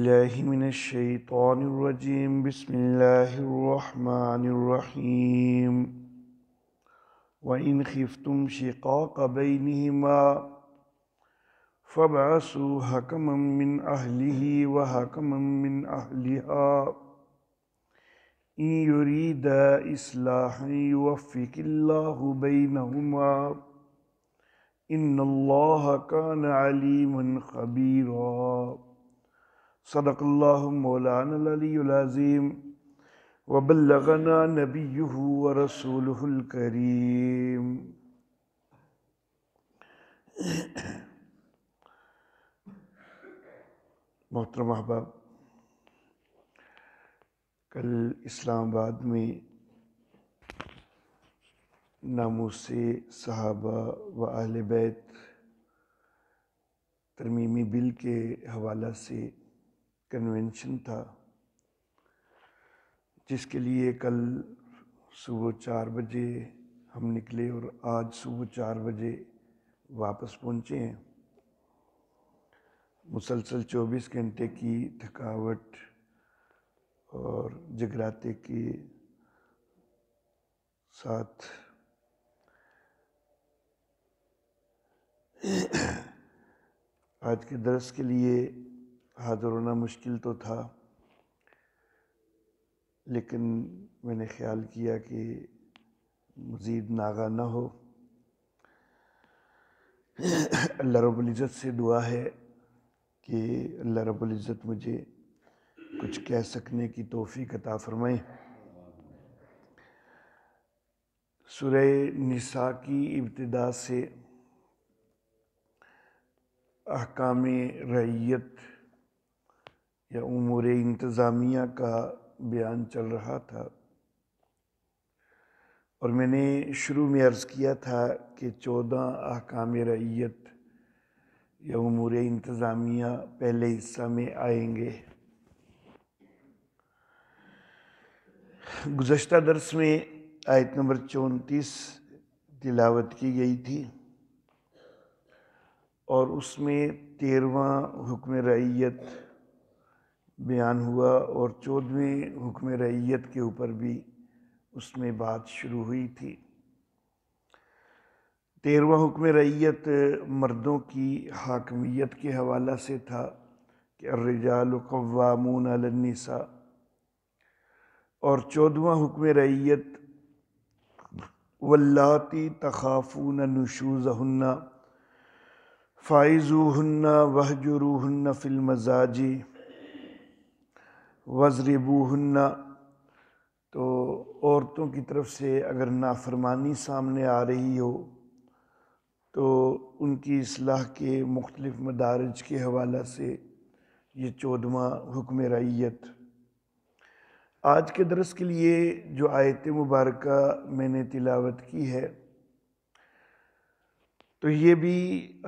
باللہ من الشیطان الرجیم بسم اللہ الرحمن الرحیم وَإِنْ خِفْتُمْ شِقَاقَ بَيْنِهِمَا فَابْعَثُوا حَكَمًا مِّنْ أَهْلِهِ وَحَكَمًا مِّنْ أَهْلِهَا إِنْ يُرِيدَا إِصْلَاحًا يُوَفِّقِ اللَّهُ بَيْنَهُمَا إِنَّ اللَّهَ كَانَ عَلِيمًا خَبِيرًا۔ صدق اللہ مولانا العلی العظیم وبلغنا نبیہ ورسولہ الکریم۔ محترم احباب، کل اسلام آباد میں ناموس صحابہ و اہل بیت ترمیمی بل کے حوالہ سے کنونشن تھا، جس کے لیے کل صبح 4 بجے ہم نکلے اور آج صبح 4 بجے واپس پہنچے ہیں۔ مسلسل 24 گھنٹے کی تھکاوٹ اور جگراتے کے ساتھ آج کے درس کے لیے حاضر ہونا مشکل تو تھا، لیکن میں نے خیال کیا کہ مزید ناغہ نہ ہو۔ اللہ رب العزت سے دعا ہے کہ اللہ رب العزت مجھے کچھ کہہ سکنے کی توفیق عطا فرمائیں۔ سورہ نساء کی ابتدا سے احکام رعیت یا امور انتظامیہ کا بیان چل رہا تھا، اور میں نے شروع میں عرض کیا تھا کہ 14 احکام رعیت یا امور انتظامیہ پہلے حصہ میں آئیں گے۔ گزشتہ درس میں آیت نمبر 34 تلاوت کی گئی تھی، اور اس میں 13واں حکم رعیت بیان ہوا، اور 14ویں حکم رعیت کے اوپر بھی اس میں بات شروع ہوئی تھی۔ 13واں حکم رعیت مردوں کی حاکمیت کے حوالہ سے تھا کہ الرجال قوامون علی النساء، اور 14واں حکم رعیت واللاتی تخافون نشوزہن فاعظوہن واہجروہن فی المضاجع واضربوہن۔ تو عورتوں کی طرف سے اگر نافرمانی سامنے آ رہی ہو تو ان کی اصلاح کے مختلف مدارج کے حوالہ سے یہ 14واں حکم رعیت۔ آج کے درس کے لیے جو آیت مبارکہ میں نے تلاوت کی ہے، تو یہ بھی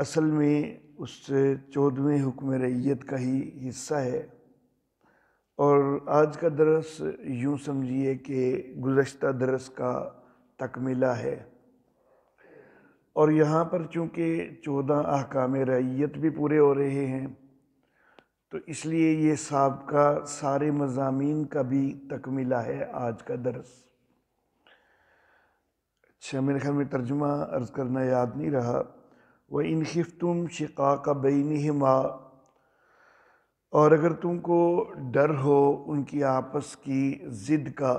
اصل میں اس 14ویں حکم رعیت کا ہی حصہ ہے، اور آج کا درس یوں سمجھیے کہ گزشتہ درس کا تکملہ ہے۔ اور یہاں پر چونکہ 14 احکام رعیت بھی پورے ہو رہے ہیں، تو اس لیے یہ سابقہ سارے مضامین کا بھی تکملہ ہے آج کا درس۔ اچھا، میرے خیال میں ترجمہ عرض کرنا یاد نہیں رہا۔ وَإِنْ خِفْتُمْ شِقَاقَ بَيْنِهِمَا، اور اگر تم کو ڈر ہو ان کی آپس کی ضد کا،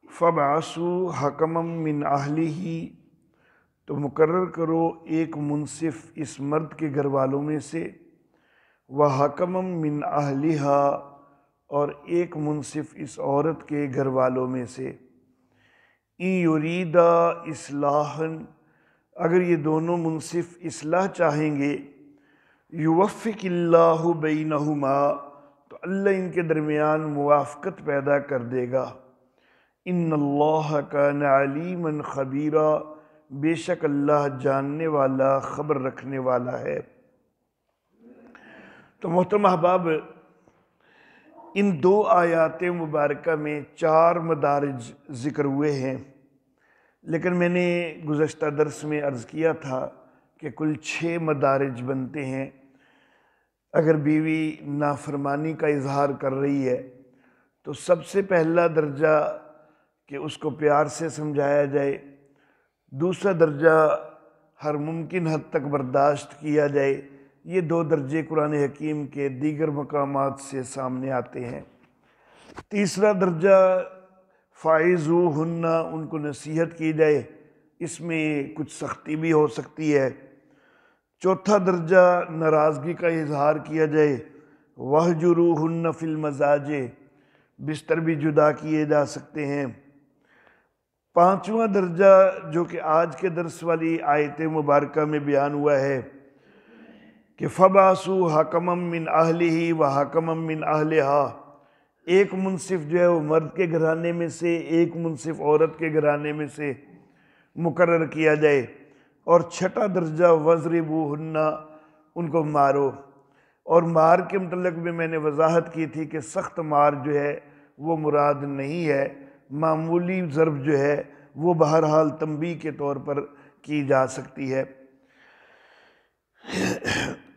فَابْعَثُوا حَكَمًا مِّنْ أَهْلِهِ، تو مقرر کرو ایک منصف اس مرد کے گھر والوں میں سے، وَحَكَمًا مِّنْ أَهْلِهَا، اور ایک منصف اس عورت کے گھر والوں میں سے، إِن يُرِيدَا إِصْلَاحًا، اگر یہ دونوں منصف اصلاح چاہیں گے، يُوَفِّقِ اللَّهُ بَيْنَهُمَا، تو اللہ ان کے درمیان موافقت پیدا کر دے گا۔ إِنَّ اللَّهَ كَانَ عَلِيمًا خَبِيرًا، بے شک اللہ جاننے والا، خبر رکھنے والا ہے۔ تو محترم احباب، ان 2 آیات مبارکہ میں 4 مدارج ذکر ہوئے ہیں، لیکن میں نے گزشتہ درس میں عرض کیا تھا کہ کل 6 مدارج بنتے ہیں۔ اگر بیوی نافرمانی کا اظہار کر رہی ہے تو سب سے پہلا درجہ کہ اس کو پیار سے سمجھایا جائے، دوسرا درجہ ہر ممکن حد تک برداشت کیا جائے۔ یہ دو درجے قرآن حکیم کے دیگر مقامات سے سامنے آتے ہیں۔ تیسرا درجہ فاعظوہن، ان کو نصیحت کی جائے، اس میں کچھ سختی بھی ہو سکتی ہے۔ چوتھا درجہ ناراضگی کا اظہار کیا جائے، وَاہْجُرُوهُنَّ فِي الْمَضَاجِعِ، بستر بھی جدا کیے جا سکتے ہیں۔ پانچواں درجہ جو کہ آج کے درس والی آیت مبارکہ میں بیان ہوا ہے کہ فَبَعَثُوا حَكَمًا مِّنْ أَهْلِهِ وَحَكَمًا مِّنْ أَهْلِهَا، ایک منصف جو ہے وہ مرد کے گھرانے میں سے، ایک منصف عورت کے گھرانے میں سے مقرر کیا جائے۔ اور چھٹا درجہ وَاضْرِبُوهُنَّ، ان کو مارو۔ اور مار کے متعلق بھی میں نے وضاحت کی تھی کہ سخت مار جو ہے وہ مراد نہیں ہے، معمولی ضرب جو ہے وہ بہرحال تنبیہ کے طور پر کی جا سکتی ہے۔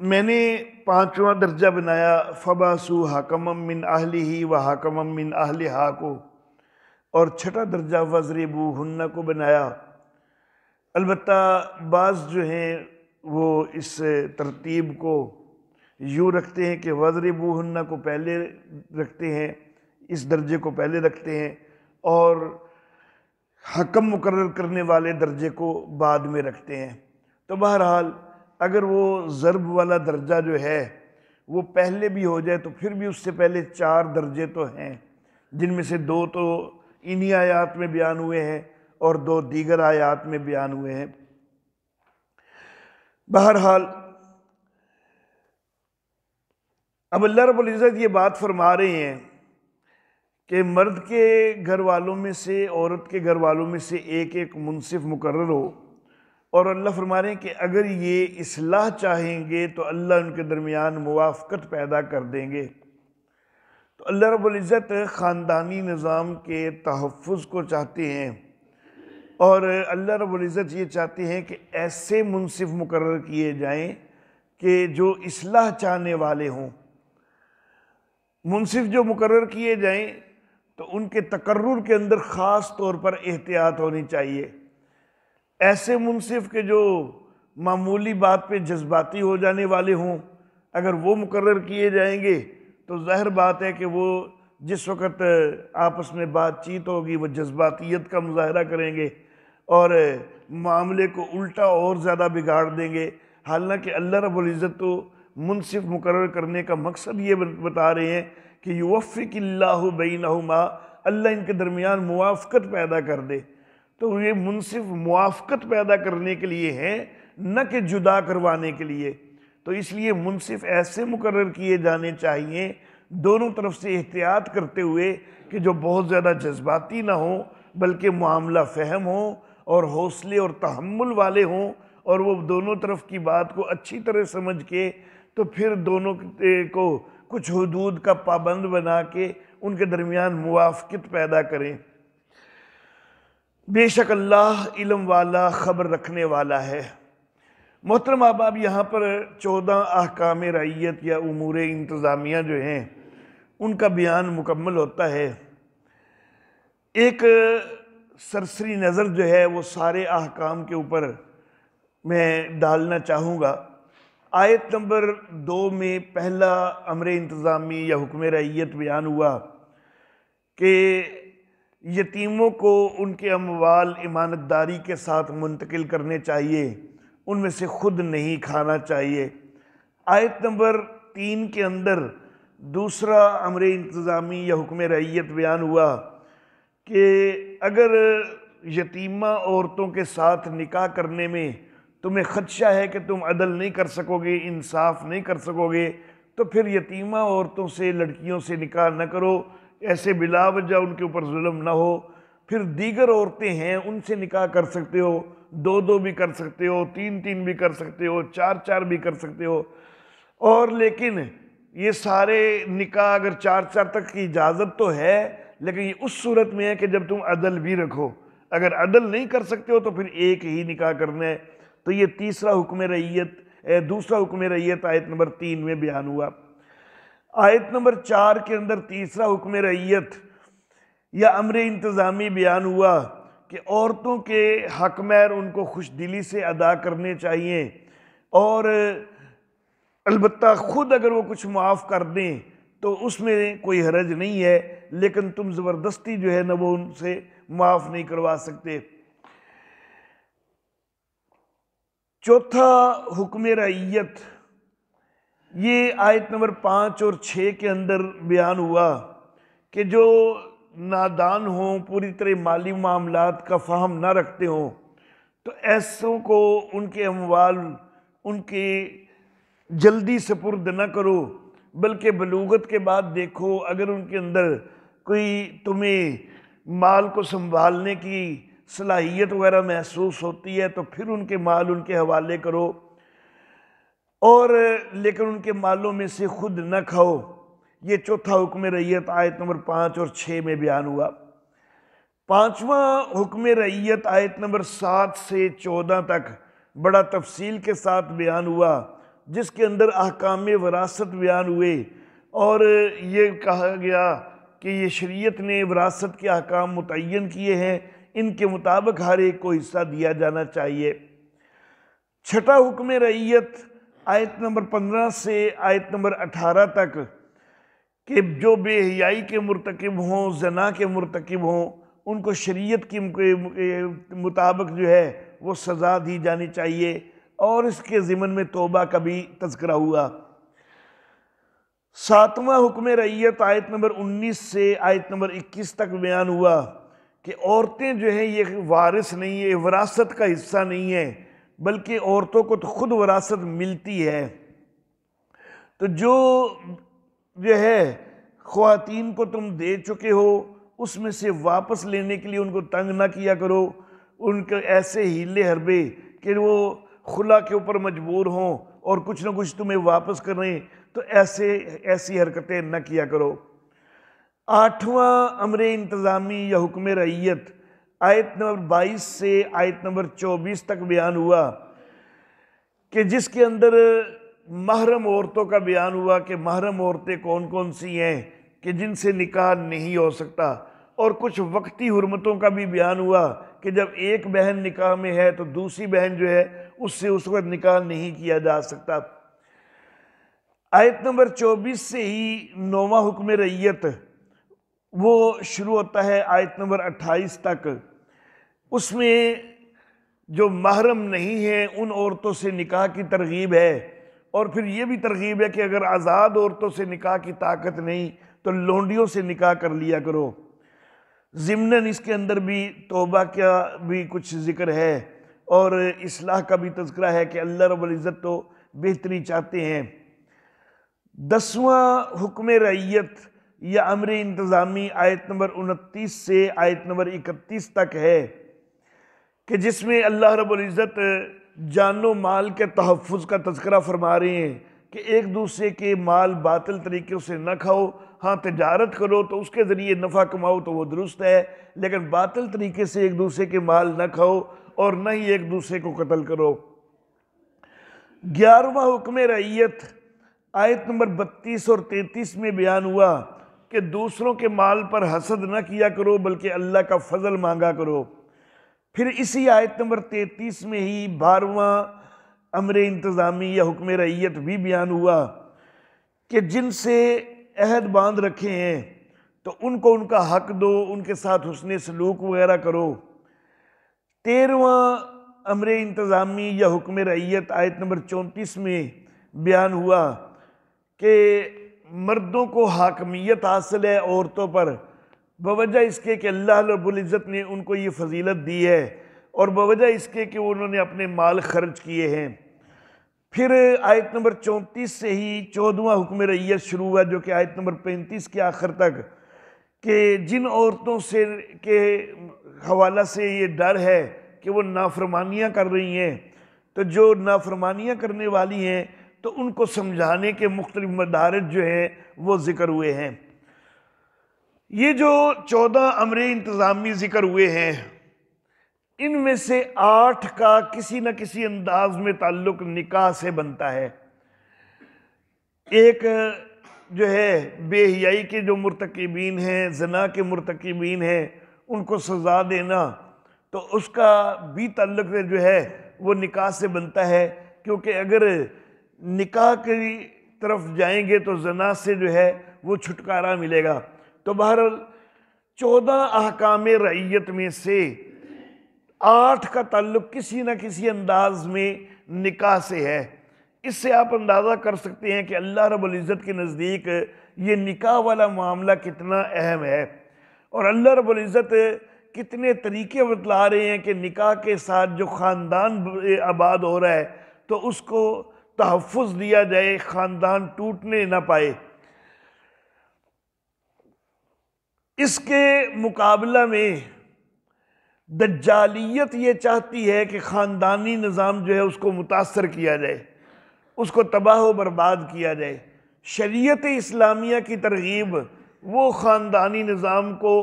میں نے پانچواں درجہ بنایا فَبَعَثُوا حَكَمًا مِّنْ أَهْلِهِ وَحَكَمًا مِّنْ أَهْلِهَا کو، اور چھٹا درجہ وَاضْرِبُوهُنَّ کو بنایا۔ البتہ بعض جو ہیں وہ اس ترتیب کو یوں رکھتے ہیں کہ وَاضْرِبُوهُنَّ کو پہلے رکھتے ہیں، اس درجے کو پہلے رکھتے ہیں، اور حکم مقرر کرنے والے درجے کو بعد میں رکھتے ہیں۔ تو بہرحال اگر وہ ضرب والا درجہ جو ہے وہ پہلے بھی ہو جائے تو پھر بھی اس سے پہلے چار درجے تو ہیں، جن میں سے دو تو انہی آیات میں بیان ہوئے ہیں اور دو دیگر آیات میں بیان ہوئے ہیں۔ بہرحال اب اللہ رب العزت یہ بات فرما رہے ہیں کہ مرد کے گھر والوں میں سے، عورت کے گھر والوں میں سے ایک ایک منصف مقرر ہو، اور اللہ فرما رہے ہیں کہ اگر یہ اصلاح چاہیں گے تو اللہ ان کے درمیان موافقت پیدا کر دیں گے۔ تو اللہ رب العزت خاندانی نظام کے تحفظ کو چاہتے ہیں، اور اللہ رب العزت یہ چاہتے ہیں کہ ایسے منصف مقرر کیے جائیں کہ جو اصلاح چاہنے والے ہوں۔ منصف جو مقرر کیے جائیں تو ان کے تقرر کے اندر خاص طور پر احتیاط ہونی چاہیے۔ ایسے منصف کے جو معمولی بات پہ جذباتی ہو جانے والے ہوں، اگر وہ مقرر کیے جائیں گے تو ظاہر بات ہے کہ وہ جس وقت آپس میں بات چیت ہوگی وہ جذباتیت کا مظاہرہ کریں گے اور معاملے کو الٹا اور زیادہ بگاڑ دیں گے۔ حالانکہ اللہ رب العزت تو منصف مقرر کرنے کا مقصد یہ بتا رہے ہیں کہ یوفق اللہ بینہما، اللہ ان کے درمیان موافقت پیدا کر دے۔ تو یہ منصف موافقت پیدا کرنے کے لیے ہیں، نہ کہ جدا کروانے کے لیے۔ تو اس لیے منصف ایسے مقرر کیے جانے چاہیے دونوں طرف سے احتیاط کرتے ہوئے کہ جو بہت زیادہ جذباتی نہ ہوں بلکہ معاملہ فہم ہوں اور حوصلے اور تحمل والے ہوں، اور وہ دونوں طرف کی بات کو اچھی طرح سمجھ کے تو پھر دونوں کو کچھ حدود کا پابند بنا کے ان کے درمیان موافقت پیدا کریں۔ بے شک اللہ علم والا، خبر رکھنے والا ہے۔ محترم احباب، یہاں پر 14 احکام رعیت یا امور انتظامیہ جو ہیں ان کا بیان مکمل ہوتا ہے۔ ایک سرسری نظر جو ہے وہ سارے احکام کے اوپر میں ڈالنا چاہوں گا۔ آیت نمبر 2 میں پہلا امر انتظامی یا حکم رعیت بیان ہوا کہ یتیموں کو ان کے اموال امانت داری کے ساتھ منتقل کرنے چاہیے، ان میں سے خود نہیں کھانا چاہیے۔ آیت نمبر 3 کے اندر دوسرا امر انتظامی یا حکم رعیت بیان ہوا کہ اگر یتیمہ عورتوں کے ساتھ نکاح کرنے میں تمہیں خدشہ ہے کہ تم عدل نہیں کر سکو گے، انصاف نہیں کر سکو گے، تو پھر یتیمہ عورتوں سے، لڑکیوں سے نکاح نہ کرو، ایسے بلا وجہ ان کے اوپر ظلم نہ ہو۔ پھر دیگر عورتیں ہیں ان سے نکاح کر سکتے ہو، 2 بھی کر سکتے ہو، 3 بھی کر سکتے ہو، 4 بھی کر سکتے ہو۔ اور لیکن یہ سارے نکاح اگر 4 تک کی اجازت تو ہے، لیکن یہ اس صورت میں ہے کہ جب تم عدل بھی رکھو۔ اگر عدل نہیں کر سکتے ہو تو پھر ایک ہی نکاح کرنا ہے۔ تو یہ تیسرا حکم رعیت دوسرا حکم رعیت آیت نمبر 3 میں بیان ہوا۔ آیت نمبر 4 کے اندر تیسرا حکم رعیت یا امر انتظامی بیان ہوا کہ عورتوں کے حق مہر ان کو خوش دلی سے ادا کرنے چاہیے، اور البتہ خود اگر وہ کچھ معاف کر دیں تو اس میں کوئی حرج نہیں ہے، لیکن تم زبردستی جو ہے نا وہ ان سے معاف نہیں کروا سکتے۔ چوتھا حکم رعیت یہ آیت نمبر 5 اور 6 کے اندر بیان ہوا کہ جو نادان ہوں، پوری طرح مالی معاملات کا فہم نہ رکھتے ہوں، تو ایسوں کو ان کے اموال ان کے جلدی سپرد نہ کرو، بلکہ بلوغت کے بعد دیکھو، اگر ان کے اندر کوئی تمہیں مال کو سنبھالنے کی صلاحیت وغیرہ محسوس ہوتی ہے تو پھر ان کے مال ان کے حوالے کرو، اور لیکن ان کے مالوں میں سے خود نہ کھاؤ۔ یہ چوتھا حکم رعیت آیت نمبر 5 اور 6 میں بیان ہوا۔ پانچواں حکم رعیت آیت نمبر 7 سے 14 تک بڑا تفصیل کے ساتھ بیان ہوا، جس کے اندر احکام وراثت بیان ہوئے، اور یہ کہا گیا کہ یہ شریعت نے وراثت کے احکام متعین کیے ہیں، ان کے مطابق ہر ایک کو حصہ دیا جانا چاہیے۔ چھٹا حکم رعیت آیت نمبر 15 سے آیت نمبر 18 تک کہ جو بے حیائی کے مرتکب ہوں، زنا کے مرتکب ہوں، ان کو شریعت کے مطابق جو ہے وہ سزا دی جانی چاہیے، اور اس کے ضمن میں توبہ کا بھی تذکرہ ہوا۔ ساتواں حکم رعیت آیت نمبر 19 سے آیت نمبر 21 تک بیان ہوا کہ عورتیں جو ہیں یہ وارث نہیں ہے، وراثت کا حصہ نہیں ہے، بلکہ عورتوں کو تو خود وراثت ملتی ہے۔ تو جو ہے خواتین کو تم دے چکے ہو، اس میں سے واپس لینے کے لیے ان کو تنگ نہ کیا کرو، ان کے ایسے ہیلے حربے کہ وہ خلا کے اوپر مجبور ہوں اور کچھ نہ کچھ تمہیں واپس کریں، تو ایسی حرکتیں نہ کیا کرو۔ آٹھواں امر انتظامی یا حکم رعیت آیت نمبر 22 سے آیت نمبر 24 تک بیان ہوا کہ جس کے اندر محرم عورتوں کا بیان ہوا کہ محرم عورتیں کون کون سی ہیں کہ جن سے نکاح نہیں ہو سکتا، اور کچھ وقتی حرمتوں کا بھی بیان ہوا کہ جب ایک بہن نکاح میں ہے تو دوسری بہن جو ہے اس سے اس وقت نکاح نہیں کیا جا سکتا۔ آیت نمبر 24 سے ہی نوواں حکم رعیت وہ شروع ہوتا ہے آیت نمبر 28 تک، اس میں جو محرم نہیں ہیں ان عورتوں سے نکاح کی ترغیب ہے، اور پھر یہ بھی ترغیب ہے کہ اگر آزاد عورتوں سے نکاح کی طاقت نہیں تو لونڈیوں سے نکاح کر لیا کرو۔ ضمناً اس کے اندر بھی توبہ کا بھی کچھ ذکر ہے، اور اصلاح کا بھی تذکرہ ہے کہ اللہ رب العزت تو بہتری چاہتے ہیں۔ 10واں حکم رعیت یا امر انتظامی آیت نمبر 29 سے آیت نمبر 31 تک ہے کہ جس میں اللہ رب العزت جان و مال کے تحفظ کا تذکرہ فرما رہے ہیں کہ ایک دوسرے کے مال باطل طریقے سے نہ کھاؤ، ہاں تجارت کرو تو اس کے ذریعے نفع کماؤ تو وہ درست ہے، لیکن باطل طریقے سے ایک دوسرے کے مال نہ کھاؤ اور نہ ہی ایک دوسرے کو قتل کرو۔ 11واں حکم رعیت آیت نمبر 32 اور 33 میں بیان ہوا کہ دوسروں کے مال پر حسد نہ کیا کرو بلکہ اللہ کا فضل مانگا کرو۔ پھر اسی آیت نمبر 33 میں ہی 12واں امر انتظامی یا حکم رعیت بھی بیان ہوا کہ جن سے عہد باندھ رکھے ہیں تو ان کو ان کا حق دو، ان کے ساتھ حسن سلوک وغیرہ کرو۔ 13واں امر انتظامی یا حکم رعیت آیت نمبر 34 میں بیان ہوا کہ مردوں کو حاکمیت حاصل ہے عورتوں پر بوجہ اس کے کہ اللہ رب العزت نے ان کو یہ فضیلت دی ہے، اور بوجہ اس کے کہ انہوں نے اپنے مال خرچ کیے ہیں۔ پھر آیت نمبر 34 سے ہی 14واں حکم رعیت شروع ہوا جو کہ آیت نمبر 35 کے آخر تک کہ جن عورتوں سے کے حوالہ سے یہ ڈر ہے کہ وہ نافرمانیاں کر رہی ہیں، تو جو نافرمانیاں کرنے والی ہیں تو ان کو سمجھانے کے مختلف مدارج جو ہیں وہ ذکر ہوئے ہیں۔ یہ جو 14 امر انتظامی ذکر ہوئے ہیں ان میں سے 8 کا کسی نہ کسی انداز میں تعلق نکاح سے بنتا ہے۔ ایک جو ہے بے حیائی کے جو مرتکبین ہیں، زنا کے مرتکبین ہیں، ان کو سزا دینا، تو اس کا بھی تعلق جو ہے وہ نکاح سے بنتا ہے، کیونکہ اگر نکاح کی طرف جائیں گے تو زنا سے جو ہے وہ چھٹکارا ملے گا۔ تو بہرحال 14 احکام رعیت میں سے 8 کا تعلق کسی نہ کسی انداز میں نکاح سے ہے۔ اس سے آپ اندازہ کر سکتے ہیں کہ اللہ رب العزت کے نزدیک یہ نکاح والا معاملہ کتنا اہم ہے، اور اللہ رب العزت کتنے طریقے بتلا رہے ہیں کہ نکاح کے ساتھ جو خاندان آباد ہو رہا ہے تو اس کو تحفظ دیا جائے، خاندان ٹوٹنے نہ پائے۔ اس کے مقابلہ میں دجالیت یہ چاہتی ہے کہ خاندانی نظام جو ہے اس کو متاثر کیا جائے، اس کو تباہ و برباد کیا جائے۔ شریعت اسلامیہ کی ترغیب وہ خاندانی نظام کو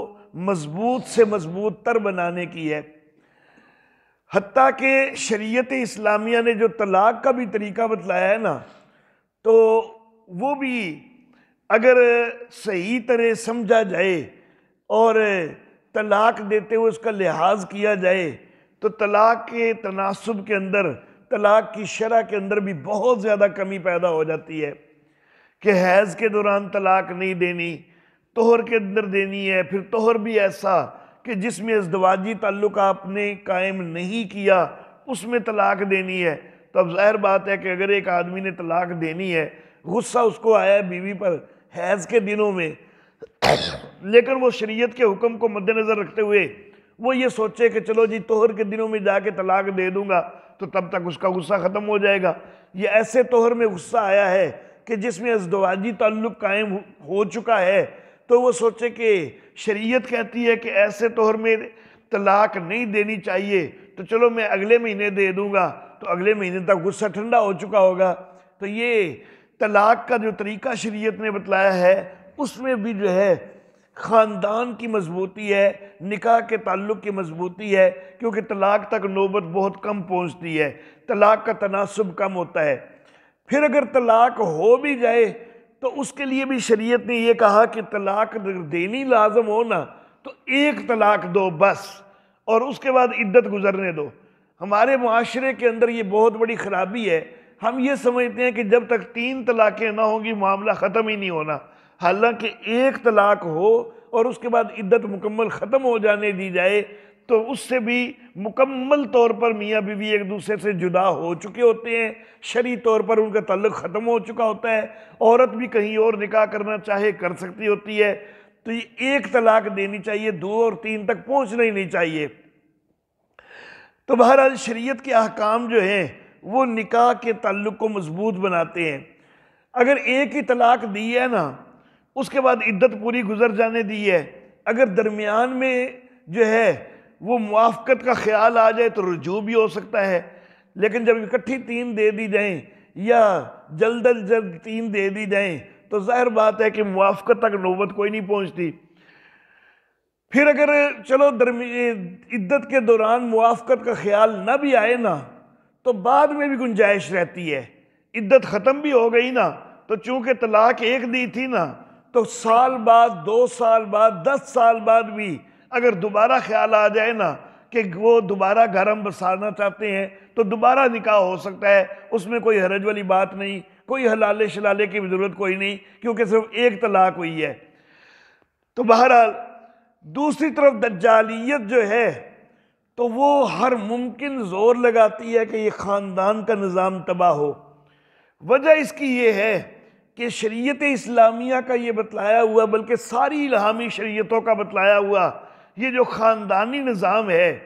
مضبوط سے مضبوط تر بنانے کی ہے، حتیٰ کہ شریعت اسلامیہ نے جو طلاق کا بھی طریقہ بتلایا ہے نا، تو وہ بھی اگر صحیح طرح سمجھا جائے اور طلاق دیتے ہوئے اس کا لحاظ کیا جائے تو طلاق کے تناسب کے اندر، طلاق کی شرح کے اندر بھی بہت زیادہ کمی پیدا ہو جاتی ہے کہ حیض کے دوران طلاق نہیں دینی، طہر کے اندر دینی ہے، پھر طہر بھی ایسا کہ جس میں ازدواجی تعلق آپ نے قائم نہیں کیا اس میں طلاق دینی ہے۔ تو اب ظاہر بات ہے کہ اگر ایک آدمی نے طلاق دینی ہے، غصہ اس کو آیا ہے بیوی پر حیض کے دنوں میں، لیکن وہ شریعت کے حکم کو مد نظر رکھتے ہوئے وہ یہ سوچے کہ چلو جی طہر کے دنوں میں جا کے طلاق دے دوں گا تو تب تک اس کا غصہ ختم ہو جائے گا۔ یہ ایسے طہر میں غصہ آیا ہے کہ جس میں ازدواجی تعلق قائم ہو چکا ہے، تو وہ سوچے کہ شریعت کہتی ہے کہ ایسے طہر میں طلاق نہیں دینی چاہیے، تو چلو میں اگلے مہینے دے دوں گا، تو اگلے مہینے تک غصہ ٹھنڈا ہو چکا ہوگا۔ تو یہ طلاق کا جو طریقہ شریعت نے بتلایا ہے اس میں بھی جو ہے خاندان کی مضبوطی ہے، نکاح کے تعلق کی مضبوطی ہے، کیونکہ طلاق تک نوبت بہت کم پہنچتی ہے، طلاق کا تناسب کم ہوتا ہے۔ پھر اگر طلاق ہو بھی جائے تو اس کے لیے بھی شریعت نے یہ کہا کہ طلاق دینی لازم ہو نا تو 1 طلاق دو بس، اور اس کے بعد عدت گزرنے دو۔ ہمارے معاشرے کے اندر یہ بہت بڑی خرابی ہے، ہم یہ سمجھتے ہیں کہ جب تک 3 طلاقیں نہ ہوں گی معاملہ ختم ہی نہیں ہونا، حالانکہ 1 طلاق ہو اور اس کے بعد عدت مکمل ختم ہو جانے دی جائے تو اس سے بھی مکمل طور پر میاں بیوی ایک دوسرے سے جدا ہو چکے ہوتے ہیں، شرعی طور پر ان کا تعلق ختم ہو چکا ہوتا ہے، عورت بھی کہیں اور نکاح کرنا چاہے کر سکتی ہوتی ہے۔ تو یہ 1 طلاق دینی چاہیے، 2 اور 3 تک پہنچنا ہی نہیں چاہیے۔ تو بہرحال شریعت کے احکام جو ہیں وہ نکاح کے تعلق کو مضبوط بناتے ہیں۔ اگر 1 ہی طلاق دی ہے نا، اس کے بعد عدت پوری گزر جانے دی ہے، اگر درمیان میں جو ہے وہ موافقت کا خیال آ جائے تو رجوع بھی ہو سکتا ہے، لیکن جب اکٹھی 3 دے دی جائیں یا جلد از جلد 3 دے دی جائیں تو ظاہر بات ہے کہ موافقت تک نوبت کوئی نہیں پہنچتی۔ پھر اگر چلو عدت کے دوران موافقت کا خیال نہ بھی آئے نا تو بعد میں بھی گنجائش رہتی ہے، عدت ختم بھی ہو گئی نا تو چونکہ طلاق 1 دی تھی نا تو سال بعد، 2 سال بعد، 10 سال بعد بھی اگر دوبارہ خیال آ جائے نا کہ وہ دوبارہ گھر ہم بسانا چاہتے ہیں تو دوبارہ نکاح ہو سکتا ہے، اس میں کوئی حرج والی بات نہیں، کوئی حلالے شلالے کی ضرورت کوئی نہیں، کیونکہ صرف 1 طلاق ہوئی ہے۔ تو بہرحال دوسری طرف دجالیت جو ہے تو وہ ہر ممکن زور لگاتی ہے کہ یہ خاندان کا نظام تباہ ہو۔ وجہ اس کی یہ ہے کہ شریعت اسلامیہ کا یہ بتلایا ہوا، بلکہ ساری الہامی شریعتوں کا بتلایا ہوا یہ جو خاندانی نظام ہے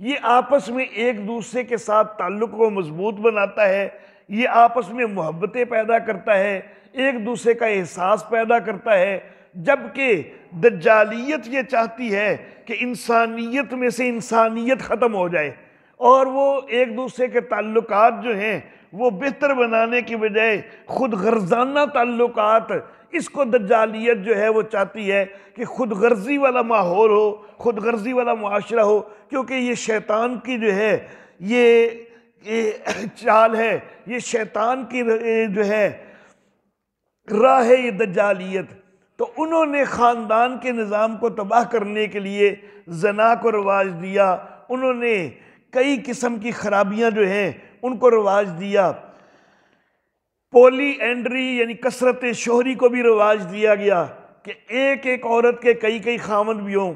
یہ آپس میں ایک دوسرے کے ساتھ تعلق کو مضبوط بناتا ہے، یہ آپس میں محبتیں پیدا کرتا ہے، ایک دوسرے کا احساس پیدا کرتا ہے، جبکہ دجالیت یہ چاہتی ہے کہ انسانیت میں سے انسانیت ختم ہو جائے اور وہ ایک دوسرے کے تعلقات جو ہیں وہ بہتر بنانے کی بجائے خود غرضانہ تعلقات اس کو دجالیت جو ہے وہ چاہتی ہے کہ خود غرضی والا ماحول ہو، خود غرضی والا معاشرہ ہو، کیونکہ یہ شیطان کی جو ہے یہ چال ہے، یہ شیطان کی جو ہے راہ ہے یہ دجالیت۔ تو انہوں نے خاندان کے نظام کو تباہ کرنے کے لیے زنا کو رواج دیا، انہوں نے کئی قسم کی خرابیاں جو ہیں ان کو رواج دیا، پولی اینڈری یعنی کثرت شوہری کو بھی رواج دیا گیا کہ ایک ایک عورت کے کئی کئی خامند بھی ہوں۔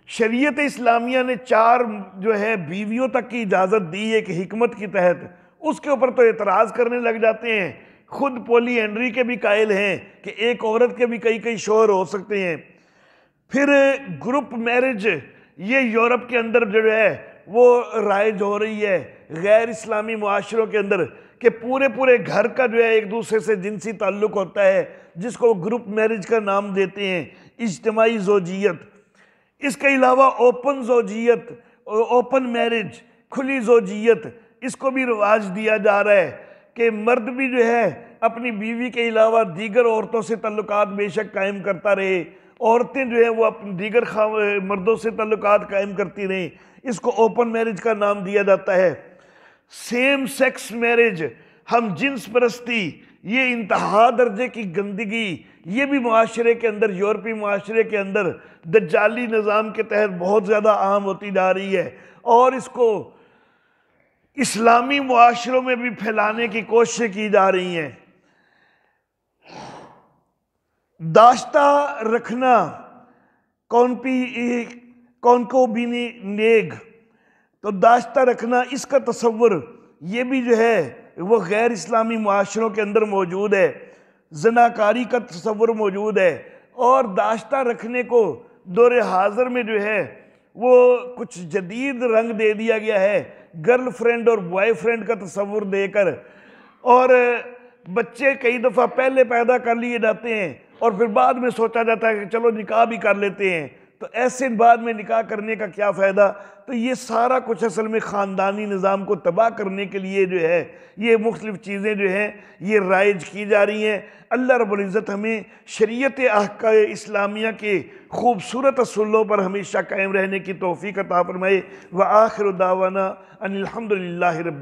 شریعت اسلامیہ نے 4 جو ہے بیویوں تک کی اجازت دی ہے کہ حکمت کی تحت، اس کے اوپر تو اعتراض کرنے لگ جاتے ہیں، خود پولی اینڈری کے بھی قائل ہیں کہ ایک عورت کے بھی کئی کئی شوہر ہو سکتے ہیں۔ پھر گروپ میرج یہ یورپ کے اندر جو ہے وہ رائج ہو رہی ہے، غیر اسلامی معاشروں کے اندر، کہ پورے گھر کا جو ہے ایک دوسرے سے جنسی تعلق ہوتا ہے، جس کو گروپ میرج کا نام دیتے ہیں، اجتماعی زوجیت۔ اس کے علاوہ اوپن زوجیت، اوپن میرج، کھلی زوجیت، اس کو بھی رواج دیا جا رہا ہے کہ مرد بھی جو ہے اپنی بیوی کے علاوہ دیگر عورتوں سے تعلقات بے شک قائم کرتا رہے، عورتیں جو ہیں وہ اپنے دیگر مردوں سے تعلقات قائم کرتی رہیں، اس کو اوپن میرج کا نام دیا جاتا ہے۔ سیم سیکس میرج، ہم جنس پرستی، یہ انتہا درجے کی گندگی، یہ بھی معاشرے کے اندر، یورپی معاشرے کے اندر دجالی نظام کے تحت بہت زیادہ عام ہوتی جا رہی ہے، اور اس کو اسلامی معاشروں میں بھی پھیلانے کی کوششیں کی جا رہی ہیں۔ داشتہ رکھنا کونکوبینی نیگ، تو داشتہ رکھنا اس کا تصور یہ بھی جو ہے وہ غیر اسلامی معاشروں کے اندر موجود ہے، زناکاری کا تصور موجود ہے، اور داشتہ رکھنے کو دور حاضر میں جو ہے وہ کچھ جدید رنگ دے دیا گیا ہے، گرل فرینڈ اور بوائے فرینڈ کا تصور دے کر، اور بچے کئی دفعہ پہلے پیدا کر لیے جاتے ہیں اور پھر بعد میں سوچا جاتا ہے کہ چلو نکاح بھی کر لیتے ہیں، تو ایسے بعد میں نکاح کرنے کا کیا فائدہ؟ تو یہ سارا کچھ اصل میں خاندانی نظام کو تباہ کرنے کے لیے جو ہے یہ مختلف چیزیں جو ہیں یہ رائج کی جا رہی ہیں۔ اللہ رب العزت ہمیں شریعت احکام اسلامیہ کے خوبصورت اصولوں پر ہمیشہ قائم رہنے کی توفیق عطا فرمائے۔ وآخر دعوانا ان الحمدللہ رب